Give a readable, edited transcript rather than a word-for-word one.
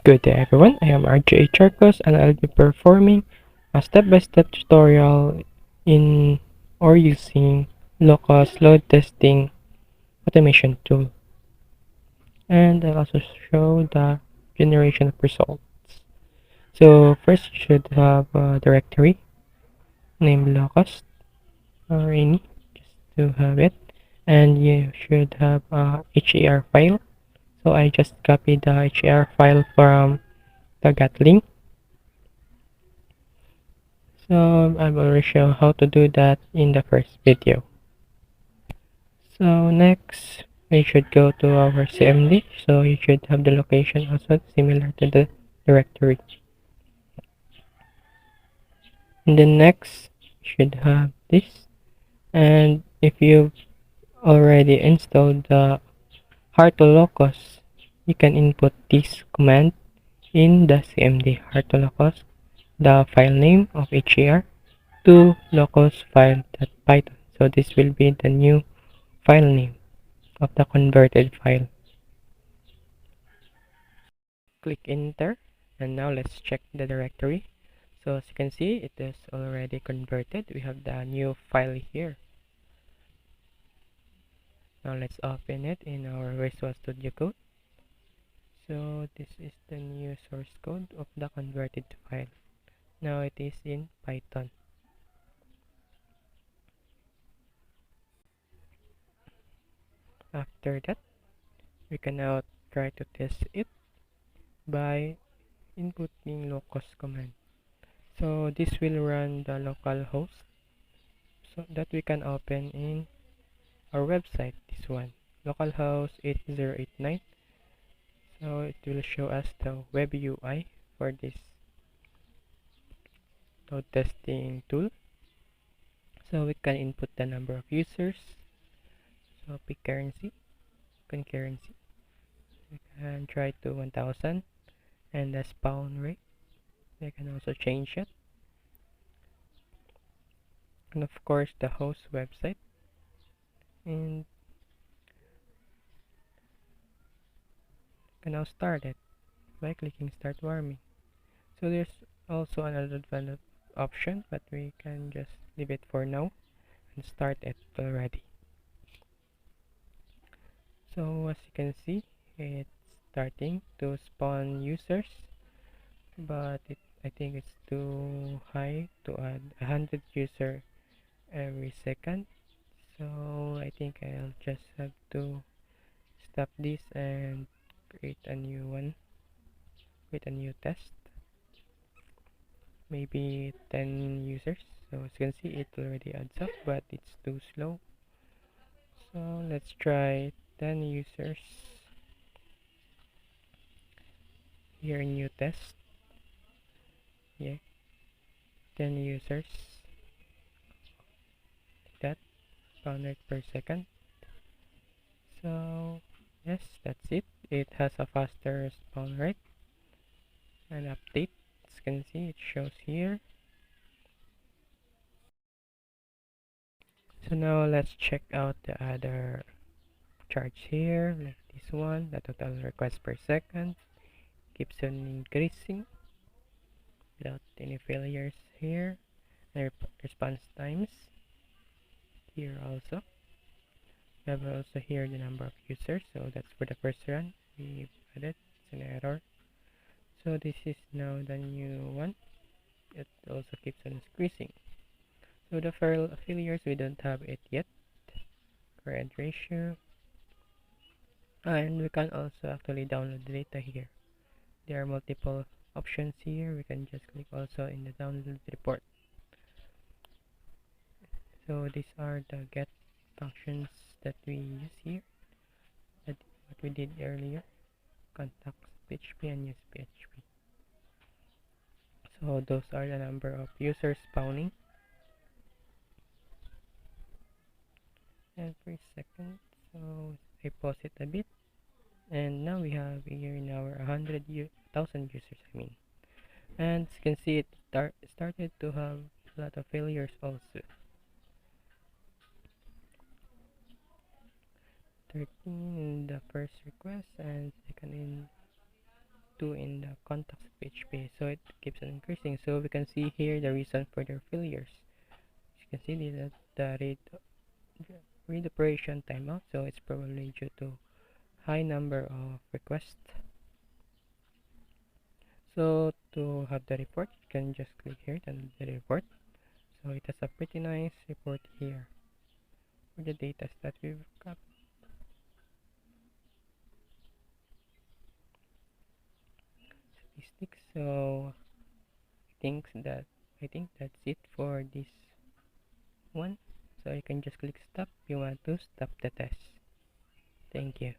Good day everyone, I am RJ Charcos and I'll be performing a step-by-step tutorial in or using LOCUST load testing automation tool, and I'll also show the generation of results. So first you should have a directory named LOCUST or any, just to have it, and you should have a HER file. So I just copied the HER file from the Gatling. So I've already shown how to do that in the first video. So next we should go to our CMD. So you should have the location also similar to the directory. And then next you should have this. And if you've already installed the Hartolocus, you can input this command in the CMD Hartolocus, the file name of HER to locus file.python. So this will be the new file name of the converted file. Click enter, and now let's check the directory. So as you can see, it is already converted. We have the new file here. Now let's open it in our Visual Studio Code. So this is the new source code of the converted file. Now it is in Python. After that, we can now try to test it by inputting locust command. So this will run the local host so that we can open in our website, this one, localhost 8089. So it will show us the web UI for this load testing tool. So we can input the number of users. So pick currency, concurrency. We can try to 1000, and the spawn rate. We can also change it. And of course the host website. And can now start it by clicking start warming. So there's also another develop option, but we can just leave it for now and start it already. So as you can see, it's starting to spawn users, but I think it's too high to add 100 user every second. So I think I'll just have to stop this and create a new one, create a new test, maybe 10 users. So as you can see, it already adds up, but it's too slow. So let's try 10 users. Here, new test. Yeah, 10 users, like that, pound rate per second. So yes, that's it. It has a faster spawn rate and update. As you can see, it shows here. So now let's check out the other charts here, like this one. The total requests per second keeps on increasing without any failures here. The response times here also. We have also here the number of users. So that's for the first run. We added, it's an error. So this is now the new one. It also keeps on increasing. So the failures, we don't have it yet. Current ratio. And we can also actually download the data here. There are multiple options here. We can just click also in the download report. So these are the get functions that we use here. That what we did earlier. Contacts PHP and use PHP. So those are the number of users spawning every second. So I pause it a bit, and now we have here in our 100,000 users, I mean. And as you can see, it started to have a lot of failures also. 13 in the first request and second in 2 in the contacts of HP, so it keeps on increasing. So we can see here the reason for their failures. You can see that the read operation timeout, so it's probably due to high number of requests. So to have the report, you can just click here and the report. So it has a pretty nice report here for the data that we've got. Statistics. So I think that's it for this one. So you can just click stop if you want to stop the test. Thank you.